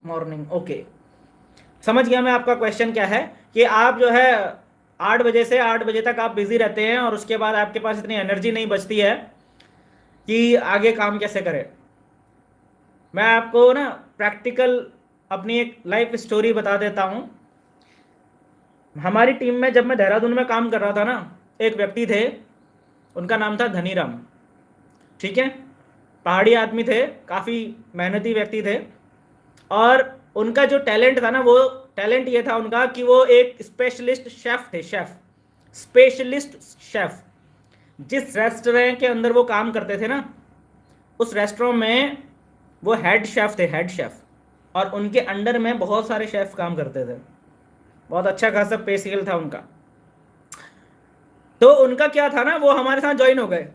Morning, okay, समझ गया मैं आपका क्वेश्चन क्या है। कि आप जो है 8 बजे से 8 बजे तक आप बिजी रहते हैं और उसके बाद आपके पास इतनी एनर्जी नहीं बचती है कि आगे काम कैसे करें। मैं आपको ना प्रैक्टिकल अपनी एक लाइफ स्टोरी बता देता हूँ। हमारी टीम में जब मैं देहरादून में काम कर रहा था ना, एक व्यक्ति थे, उनका नाम था धनीराम। ठीक है, पहाड़ी आदमी थे, काफ़ी मेहनती व्यक्ति थे। और उनका जो टैलेंट था ना, वो टैलेंट ये था उनका कि वो एक स्पेशलिस्ट शेफ थे, शेफ, स्पेशलिस्ट शेफ। जिस रेस्टोरेंट के अंदर वो काम करते थे ना, उस रेस्टोरेंट में वो हेड शेफ थे, हेड शेफ। और उनके अंडर में बहुत सारे शेफ काम करते थे, बहुत अच्छा खासा पे स्केल था उनका। तो उनका क्या था ना, वो हमारे साथ ज्वाइन हो गए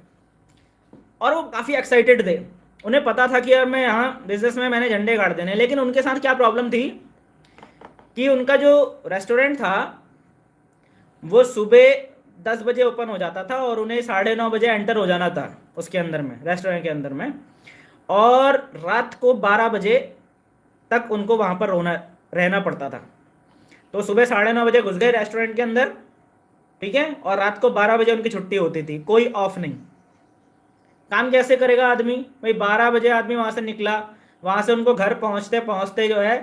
और वो काफ़ी एक्साइटेड थे। उन्हें पता था कि यार मैं यहाँ बिजनेस में मैंने झंडे गाड़ देने। लेकिन उनके साथ क्या प्रॉब्लम थी कि उनका जो रेस्टोरेंट था वो सुबह 10 बजे ओपन हो जाता था और उन्हें 9:30 बजे एंटर हो जाना था उसके अंदर में, रेस्टोरेंट के अंदर में। और रात को 12 बजे तक उनको वहाँ पर रहना पड़ता था। तो सुबह 9:30 बजे घुस गए रेस्टोरेंट के अंदर, ठीक है, और रात को 12 बजे उनकी छुट्टी होती थी, कोई ऑफ नहीं। काम कैसे करेगा आदमी भाई? 12 बजे आदमी वहाँ से निकला, वहाँ से उनको घर पहुँचते पहुँचते जो है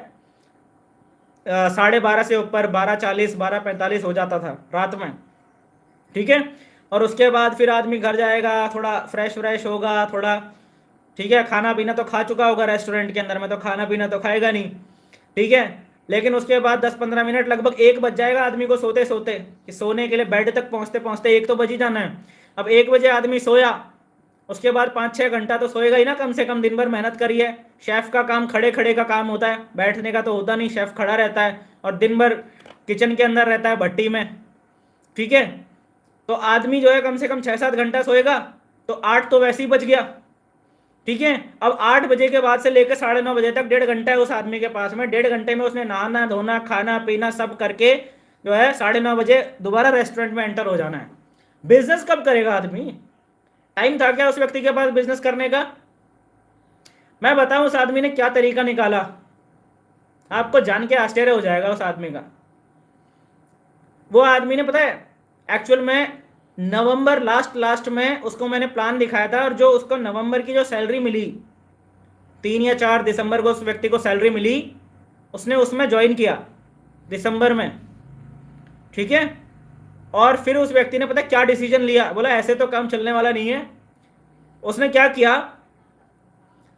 12:30 से ऊपर 12:40 12:45 हो जाता था रात में। ठीक है, और उसके बाद फिर आदमी घर जाएगा, थोड़ा फ्रेश व्रेश होगा थोड़ा, ठीक है, खाना पीना तो खा चुका होगा रेस्टोरेंट के अंदर में, तो खाना पीना तो खाएगा नहीं, ठीक है। लेकिन उसके बाद 10-15 मिनट, लगभग 1 बज जाएगा आदमी को सोते सोते, कि सोने के लिए बेड तक पहुंचते पहुंचते 1 तो बज ही जाना है। अब 1 बजे आदमी सोया, उसके बाद 5-6 घंटा तो सोएगा ही ना कम से कम, दिन भर मेहनत करी है। शेफ का काम खड़े खड़े का काम होता है, बैठने का तो होता नहीं, शेफ खड़ा रहता है और दिन भर किचन के अंदर रहता है, भट्टी में, ठीक है। तो आदमी जो है कम से कम 6-7 घंटा सोएगा, तो 8 तो वैसे ही बच गया, ठीक है। अब 8 बजे के बाद से लेकर 9:30 बजे तक 1.5 घंटा है उस आदमी के पास में। 1.5 घंटे में उसने नहाना धोना खाना पीना सब करके जो है 9:30 बजे दोबारा रेस्टोरेंट में एंटर हो जाना है। बिजनेस कब करेगा आदमी? टाइम था क्या उस व्यक्ति के पास बिजनेस करने का? मैं बताऊं उस आदमी ने क्या तरीका निकाला, आपको जान के आश्चर्य हो जाएगा उस आदमी का। वो आदमी ने, पता है, एक्चुअल में नवंबर लास्ट में उसको मैंने प्लान दिखाया था, और जो उसको नवंबर की जो सैलरी मिली, 3 या 4 दिसंबर को उस व्यक्ति को सैलरी मिली, उसने उसमें ज्वाइन किया दिसंबर में, ठीक है। और फिर उस व्यक्ति ने पता क्या डिसीजन लिया, बोला ऐसे तो काम चलने वाला नहीं है। उसने क्या किया,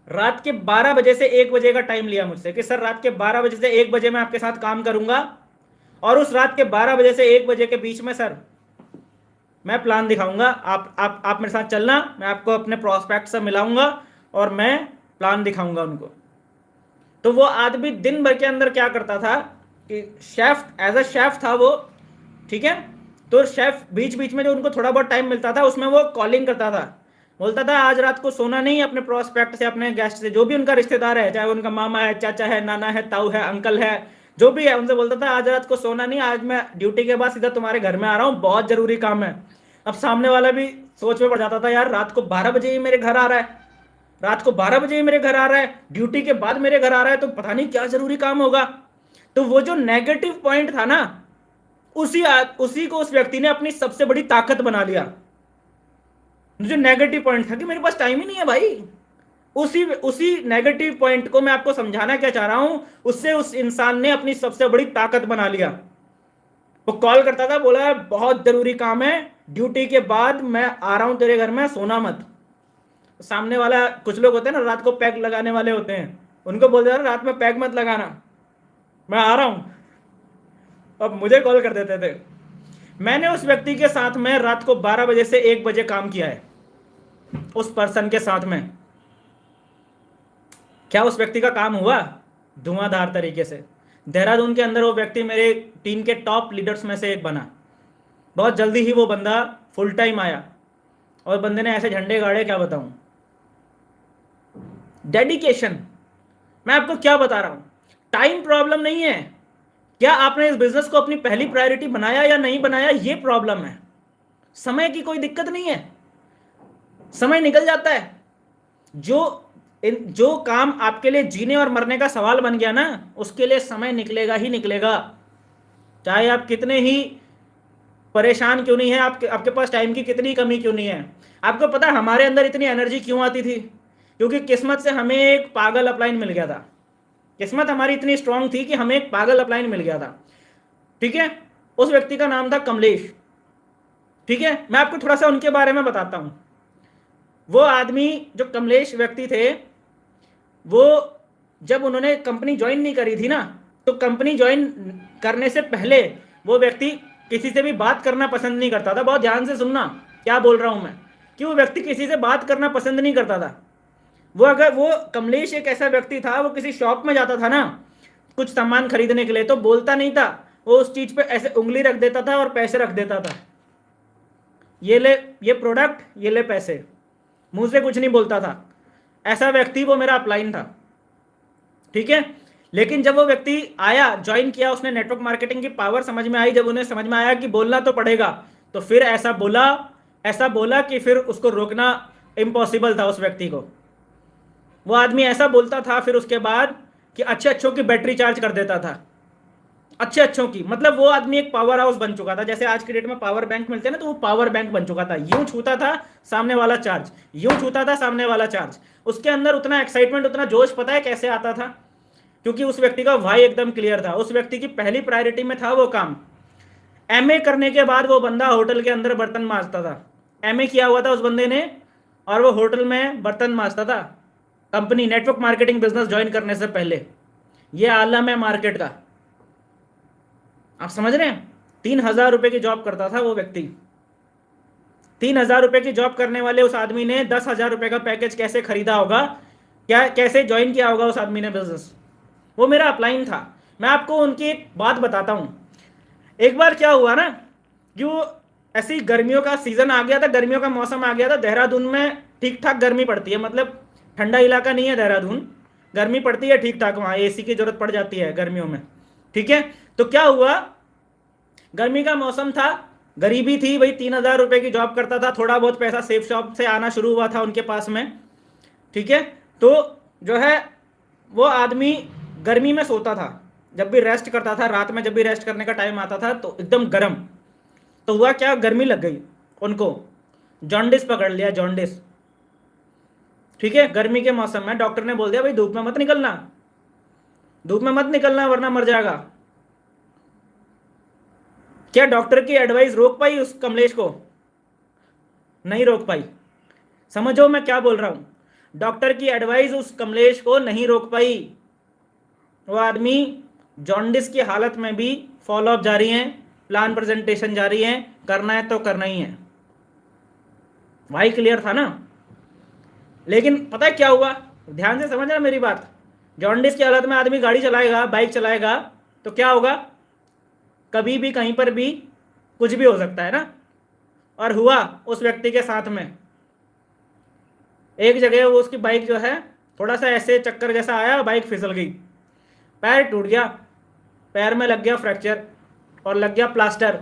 रात के 12 बजे से 1 बजे का टाइम लिया मुझसे कि सर रात के 12 बजे से 1 बजे मैं आपके साथ काम करूंगा, और उस रात के 12 बजे से 1 बजे के बीच में सर मैं प्लान दिखाऊंगा, आप मेरे साथ चलना, मैं आपको अपने प्रोस्पेक्ट से मिलाऊंगा और मैं प्लान दिखाऊंगा उनको। तो वो आदमी दिन भर के अंदर क्या करता था कि शेफ, एज अ शेफ था वो, ठीक है। तो शेफ बीच बीच में जो उनको थोड़ा बहुत टाइम मिलता था उसमें वो कॉलिंग करता था, बोलता था आज रात को सोना नहीं अपने प्रोस्पेक्ट से, अपने गेस्ट से, जो भी उनका रिश्तेदार है, चाहे उनका मामा है, चाचा है, नाना है, ताऊ है, अंकल है, जो भी है, उनसे बोलता था आज रात को सोना नहीं, आज मैं ड्यूटी के बाद सीधा तुम्हारे घर में आ रहा हूँ, बहुत जरूरी काम है। अब सामने वाला भी सोच में पड़ जाता था, यार रात को 12 बजे ही मेरे घर आ रहा है, रात को 12 बजे ही मेरे घर आ रहा है, ड्यूटी के बाद मेरे घर आ रहा है, तो पता नहीं क्या जरूरी काम होगा। तो वो जो नेगेटिव पॉइंट था ना, उसी को उस व्यक्ति ने अपनी सबसे बड़ी ताकत बना लिया। जो नेगेटिव पॉइंट था कि मेरे पास टाइम ही नहीं है भाई, उसी उसी नेगेटिव पॉइंट को मैं आपको समझाना क्या चाह रहा हूं, उससे उस इंसान ने अपनी सबसे बड़ी ताकत बना लिया। वो कॉल करता था, बोला बहुत जरूरी काम है, ड्यूटी के बाद मैं आ रहा हूं तेरे घर में, सोना मत। सामने वाला, कुछ लोग होते हैं ना रात को पैक लगाने वाले होते हैं, उनको बोल देता रात में पैक मत लगाना, मैं आ रहा हूं। अब मुझे कॉल कर देते थे। मैंने उस व्यक्ति के साथ में रात को 12 बजे से 1 बजे काम किया है, उस पर्सन के साथ में। क्या उस व्यक्ति का काम हुआ? धुआंधार तरीके से। देहरादून के अंदर वो व्यक्ति मेरे टीम के टॉप लीडर्स में से एक बना। बहुत जल्दी ही वो बंदा फुल टाइम आया, और बंदे ने ऐसे झंडे गाड़े, क्या बताऊं। डेडिकेशन। मैं आपको क्या बता रहा हूं, टाइम प्रॉब्लम नहीं है, क्या आपने इस बिजनेस को अपनी पहली प्रायोरिटी बनाया या नहीं बनाया, ये प्रॉब्लम है। समय की कोई दिक्कत नहीं है, समय निकल जाता है। जो इन जो काम आपके लिए जीने और मरने का सवाल बन गया ना, उसके लिए समय निकलेगा ही निकलेगा, चाहे आप कितने ही परेशान क्यों नहीं है, आपके पास टाइम की कितनी कमी क्यों नहीं है। आपको पता हमारे अंदर इतनी एनर्जी क्यों आती थी? क्योंकि किस्मत से हमें एक पागल अपलाइन मिल गया था। किस्मत हमारी इतनी स्ट्रांग थी कि हमें एक पागल अपलाइन मिल गया था। ठीक है, उस व्यक्ति का नाम था कमलेश। ठीक है, मैं आपको थोड़ा सा उनके बारे में बताता हूं। वो आदमी जो कमलेश व्यक्ति थे, वो जब उन्होंने कंपनी ज्वाइन नहीं करी थी ना, तो कंपनी ज्वाइन करने से पहले वो व्यक्ति किसी से भी बात करना पसंद नहीं करता था। बहुत ध्यान से सुनना क्या बोल रहा हूं मैं, कि वो व्यक्ति किसी से बात करना पसंद नहीं करता था। वो कमलेश एक ऐसा व्यक्ति था, वो किसी शॉप में जाता था ना कुछ सामान खरीदने के लिए, तो बोलता नहीं था, वो उस चीज पे ऐसे उंगली रख देता था और पैसे रख देता था, ये ले ये प्रोडक्ट, ये ले पैसे, मुंह से कुछ नहीं बोलता था। ऐसा व्यक्ति वो मेरा अपलाइन था। ठीक है, लेकिन जब वो व्यक्ति आया, ज्वाइन किया, उसने नेटवर्क मार्केटिंग की पावर समझ में आई, जब उन्हें समझ में आया कि बोलना तो पड़ेगा, तो फिर ऐसा बोला कि फिर उसको रोकना इम्पॉसिबल था उस व्यक्ति को। वो आदमी ऐसा बोलता था फिर उसके बाद कि अच्छों की बैटरी चार्ज कर देता था, अच्छों की, मतलब वो आदमी एक पावर हाउस बन चुका था। जैसे आज की डेट में पावर बैंक मिलते हैं ना, तो वो पावर बैंक बन चुका था। यूं छूता था सामने वाला चार्ज, यूं छूता था सामने वाला चार्ज। उसके अंदर उतना एक्साइटमेंट, उतना जोश, पता है कैसे आता था? क्योंकि उस व्यक्ति का वाई एकदम क्लियर था। उस व्यक्ति की पहली प्रायोरिटी में था वो काम। एमए करने के बाद वो बंदा होटल के अंदर बर्तन मांजता था। एमए किया हुआ था उस बंदे ने, और वो होटल में बर्तन मांजता था company network marketing business join करने से पहले। ये आलम है मार्केट का, आप समझ रहे हैं? 3,000 रुपए की जॉब करता था वो व्यक्ति। 3,000 रुपए की जॉब करने वाले उस आदमी ने 10,000 रुपए का पैकेज कैसे खरीदा होगा, क्या कैसे ज्वाइन किया होगा उस आदमी ने बिजनेस? वो मेरा अपलाइन था। मैं आपको उनकी एक बात बताता हूं। एक बार क्या हुआ ना, कि वो ऐसी गर्मियों का सीजन आ गया था, गर्मियों का मौसम आ गया था। देहरादून में ठीक ठाक गर्मी पड़ती है, मतलब ठंडा इलाका नहीं है देहरादून, गर्मी पड़ती है ठीक ठाक, वहाँ एसी की जरूरत पड़ जाती है गर्मियों में। ठीक है, तो क्या हुआ, गर्मी का मौसम था, गरीबी थी भाई, 3,000 रुपए की जॉब करता था, थोड़ा बहुत पैसा सेफ शॉप से आना शुरू हुआ था उनके पास में। ठीक है, तो जो है वो आदमी गर्मी में सोता था, जब भी रेस्ट करता था, रात में जब भी रेस्ट करने का टाइम आता था तो एकदम गर्म। तो हुआ क्या, गर्मी लग गई उनको, जॉन्डिस पकड़ लिया, जॉन्डिस। ठीक है, गर्मी के मौसम में डॉक्टर ने बोल दिया भाई धूप में मत निकलना, धूप में मत निकलना वरना मर जाएगा। क्या डॉक्टर की एडवाइस रोक पाई उस कमलेश को? नहीं रोक पाई। समझो मैं क्या बोल रहा हूं, डॉक्टर की एडवाइस उस कमलेश को नहीं रोक पाई। वो आदमी जॉन्डिस की हालत में भी फॉलो अप जारी है, प्लान प्रेजेंटेशन जारी है, करना है तो करना ही है। भाई क्लियर था ना? लेकिन पता है क्या हुआ, ध्यान से समझना मेरी बात। जॉन्डिस की हालत में आदमी गाड़ी चलाएगा, बाइक चलाएगा, तो क्या होगा, कभी भी कहीं पर भी कुछ भी हो सकता है ना। और हुआ उस व्यक्ति के साथ में। एक जगह वो उसकी बाइक जो है थोड़ा सा ऐसे चक्कर जैसा आया, बाइक फिसल गई, पैर टूट गया, पैर में लग गया फ्रैक्चर और लग गया प्लास्टर।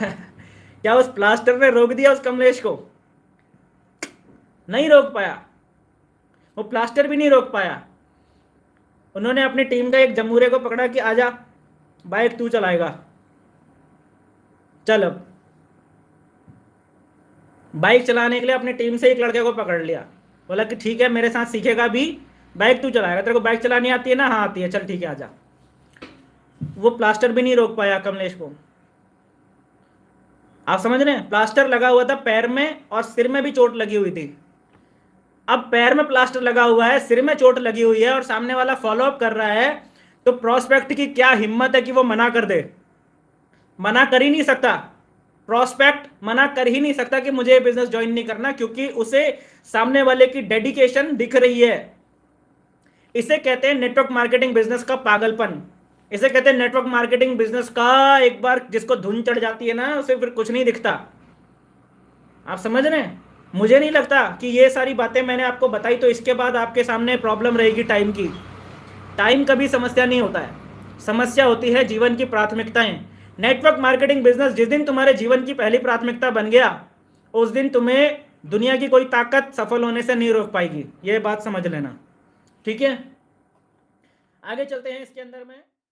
क्या उस प्लास्टर ने रोक दिया उस कमलेश को? नहीं रोक पाया, वो प्लास्टर भी नहीं रोक पाया। उन्होंने अपनी टीम का एक जमूरे को पकड़ा कि आजा बाइक तू चलाएगा, चल। अब बाइक चलाने के लिए अपनी टीम से एक लड़के को पकड़ लिया, बोला कि ठीक है मेरे साथ सीखेगा भी, बाइक तू चलाएगा, तेरे को बाइक चलानी आती है ना? हाँ आती है, चल ठीक है आजा। वो प्लास्टर भी नहीं रोक पाया कमलेश को। आप समझ रहे हैं? प्लास्टर लगा हुआ था पैर में और सिर में भी चोट लगी हुई थी। अब पैर में प्लास्टर लगा हुआ है, सिर में चोट लगी हुई है और सामने वाला फॉलो अप कर रहा है, तो प्रोस्पेक्ट की क्या हिम्मत है कि वो मना कर दे? मना कर ही नहीं सकता, प्रोस्पेक्ट मना कर ही नहीं सकता कि मुझे बिजनेस ज्वाइन नहीं करना, क्योंकि उसे सामने वाले की डेडिकेशन दिख रही है। इसे कहते हैं नेटवर्क मार्केटिंग बिजनेस का पागलपन। इसे कहते हैं नेटवर्क मार्केटिंग बिजनेस का, एक बार जिसको धुन चढ़ जाती है ना, उसे फिर कुछ नहीं दिखता। आप समझ रहे हैं? मुझे नहीं लगता कि ये सारी बातें मैंने आपको बताई तो इसके बाद आपके सामने प्रॉब्लम रहेगी टाइम की। टाइम कभी समस्या नहीं होता है, समस्या होती है जीवन की प्राथमिकताएं। नेटवर्क मार्केटिंग बिजनेस जिस दिन तुम्हारे जीवन की पहली प्राथमिकता बन गया, उस दिन तुम्हें दुनिया की कोई ताकत सफल होने से नहीं रोक पाएगी, ये बात समझ लेना। ठीक है, आगे चलते हैं इसके अंदर में।